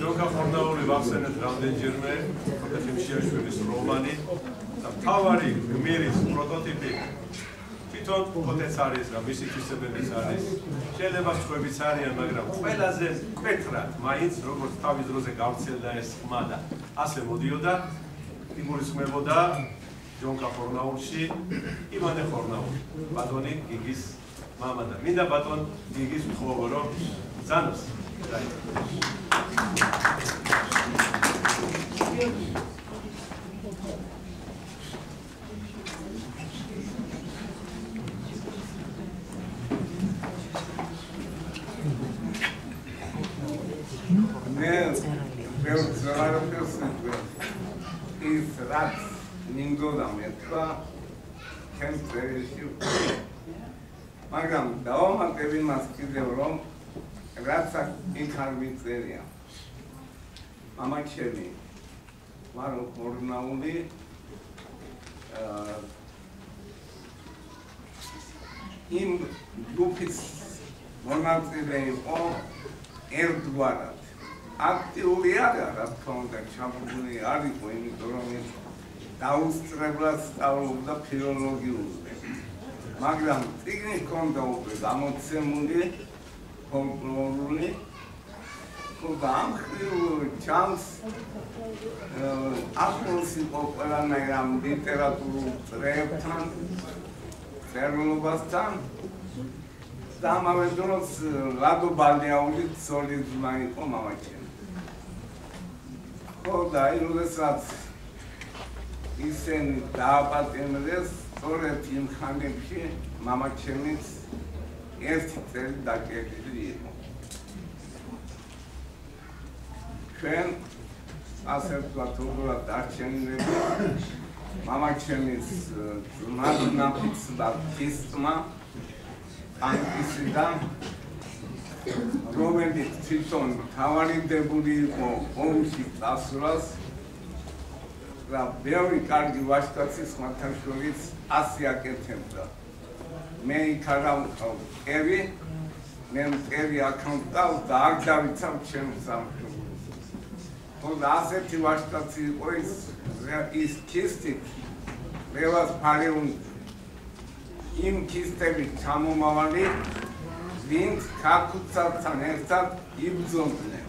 ჯონკა ხორნაული ვახსენეთ რამდენჯერმე ხოთეფიმ შეაშვილის რომანი და მთავარი გმირის პროტოტიპი თვითონ ხოთეც არის და მისი თვისებებიც არის შეიძლება სხვაებიც არიან მაგრამ ყველაზე მკვეთრად მაინც როგორც თავის დროზე გავრცელდა ეს ხმა და ასე მოდიოდა იგულისხმებოდა ჯონკა ხორნაულში ივანე ხორნაული ბატონი გიგის მამა და მინდა ბატონ გიგის ვთხოვო რომ ზანოს ის რაც მინდოდა მეთქვა ჩემს წერილში მაგრამ დავამატებ იმას კიდევ რომ რაც იქ არ მიწერია მამაჩემი მარო ხორნაული იმ ჯგუფის მონაწილე იყო ერთგვარად აქტიური არა რა თქმა უნდა ჩაბმული არ იყო იმიტომ რომ დაუსწრებლად სწავლობდა ფილოლოგიურზე მაგრამ წიგნი ჰქონდა უკვე გამოცემული ფოლკლორული და ამ ხრივ ჩანს ახლოს იყო ყველანაირ ამ ლიტერატურულ წრეებთან წერილობასთან და ამავე დროს ლადო ბალეაული სოლიზმა იყო მამაჩემი ხო და როდესაც ისინი დააპატიმრეს სწორედ იმ ხანებში მამაჩემიც ერთი წელი დაკეტილი იყო ჩვენ ასე ვთქვათ უბრალოდ დარჩენილები მამაჩემის ძმას და ფისტმა ანკისიდან რომელიც თვითონ თავარიდებული იყო ომში წასვლას და ბევრი კარგი ვაჟკაცის ხმათან შორის ასე აკეთებდა მე იქ არა ვყავ კევი მე მტერი აქამდავ და არ დავიცავ ჩემს სამშობლოს ხო და ასეთი ვაჟკაცი იყო ის ქისტი რევას ფარეუნი იმ ქისტებით ჩამომავალი ვინც ქაქუცასთან ერთად იბრძოდნენ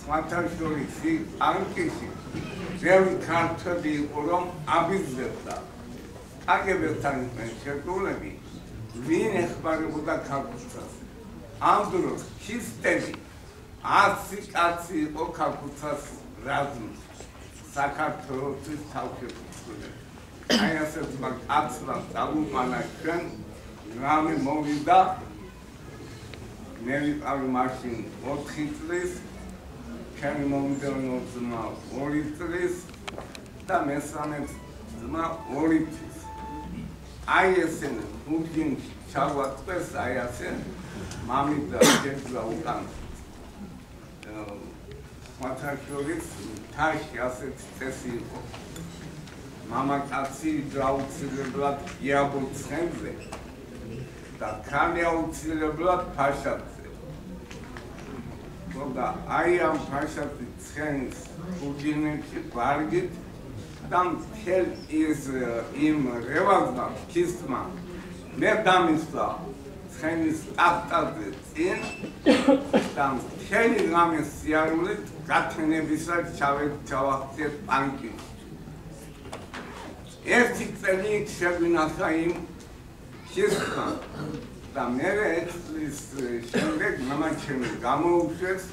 ხმათან შორის ანკიში ბევრი ქართველი იყო რომ აბიძებდა კაგებელთან იყვნენ შეკრულები ვინ ეხმარებოდა ქაქუცას ამ დროს ქისტები 100 კაცი იყო ქაქუცას რაზმში საქართველოს თავშეფრთხილები აი ასე კაცს დაუყანა ჩვენ რამე მოვიდა მე ვიყავი მაშინ 4 წლის ჩემი მომდევნო ძმა 2 წლის და მესამე ძმა 2 წლის აი ესენი უგინში ჩავატყეს აი ასე მამით და ჯერჯა უკან მათაშორის თაში ასეთ წესი იყო მამაკაცი გაუცილებლად იაბოს ცხენზე და ქალი აუცილებლად ფაშატზე და აი ამ ფაშატის ცხენის უგინებში ვარგით და მთელ ის იმ რევაზმა ქისტმა მე დამისვა ცხენის ტახტაზე წინ და მთელი ღამე სიარულით გათენებისას ჩავახციეთ პანკში ერთი წელი შეგვინახა იმ ქისტმა და მე წლის შემდეგ მამაჩემი გამოუშვეს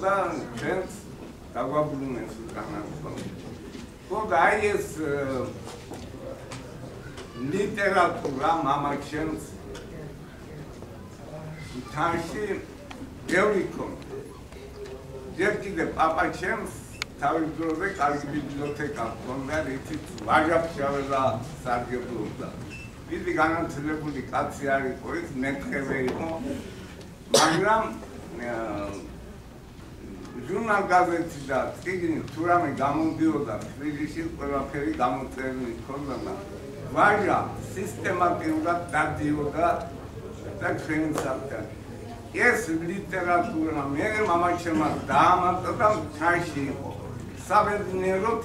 და ჩვენს დაგვაბრუნეს უკანასკნელ ხო და აი ეს ლიტერატურა მამაჩემს თაში ბევრი ქონდა ჯერ კიდევ პაპაჩემს თავის დროზე კარგი ბიბლიოთეკა ჰქონდა რითიც ვაჟაფშავე და სარგებლობდა დიდი განათლებული კაცი არ იყო ის მეთქევე იყო მაგრამ ჟურნალ გაზეთი და წიგნი თუ რამე გამოდიოდა თბილისში ყველაფერი გამოწერილი ჰქონდა და ვაჟა სისტემატურად დადიოდა და ჩვენი საფრთხე ეს ლიტერატურა მე მამაჩემმა დაამატა და ჩაიში იყო. საბედნიეროდ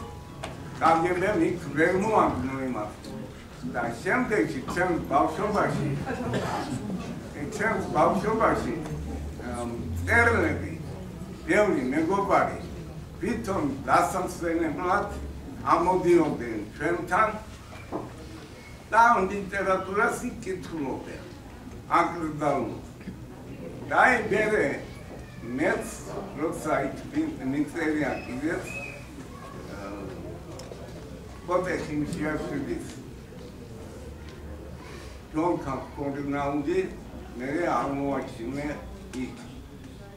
კგბ-მ იქ ვერ მოამბნო იმას. და შემდეგში ჩემს ბავშვობაში მწერლები, ბევრი მეგობარი თვითონ დასამსვენებლად ამოდიოდნენ ჩვენთან და ლიტერატურას იკითხულობდნენ. აკრძალულობდნენ. და მერე მეც როცა მიწერია კიდეც პოტე ხიმშიაშვილის ჯონქა კორნაუდი მე აღმოაჩინე იქ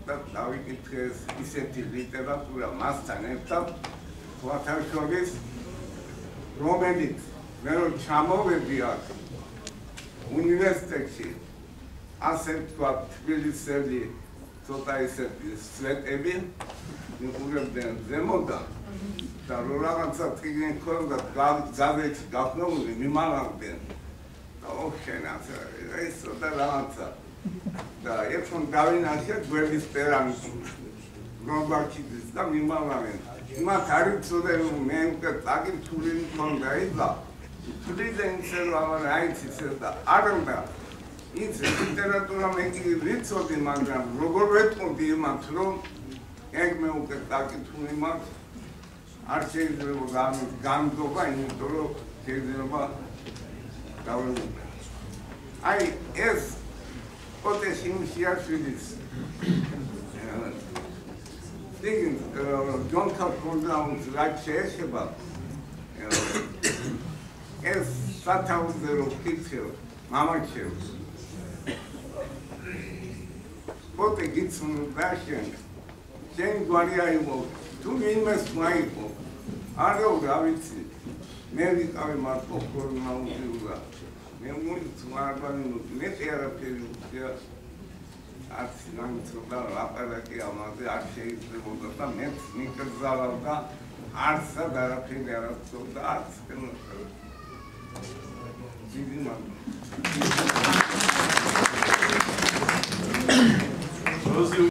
და დავიკითხე ისეთი ლიტერატურა მასთან ერთად ვათავშობის რომელიც მე რო ჩამოვედი აქ უნივერსიტეტში ასე თქვა თბილისელი ცოტა ისეთი სვეტები მიყურებდნენ ზემოდან და რო რაღაცა წიგნი ქონდა გაზეთში გაფრთხილებული მიმალავდნენ და ოხენაცა ეს ცოტა რაღაცა და ერთხელ დავინახე გვერდის პერამიდი რომბაქიძის და მიმალავენ იმათ არ იცოდნენ მე უკვე წაკითხული მქონდა ისა თვლიდან ისევა აიცის და არ უნდა ის ლიტერატურა მე კი ვიცოდი მაგრამ როგორ ვეტყოდი იმათ რომ ეგ მე უკვე წაკითხული მაქვს არ შეიძლება გამდობა იმიტომ რომ შეიძლება დავეუბნე აი ეს პოტე ხიმშიაშვილის ჯონქა კორნაუს რაც შეეხება ეს სათავზერო კითხილ მამაჩემს პოტე გიცნობდა შენ გვარი აიღო თუ ვინმეს მაიყო არა რა ვიცი მე ვიყავი მარტო კორნაუსი მე მოიწვარბანი მე თერაპიული უწია არც ნამიცოდა ლაპარაკი ამაზე არ შეიძლებოდა და მეც მიკრძალავდა არც არაფერი არ აცობდა არც დიდი მადლობა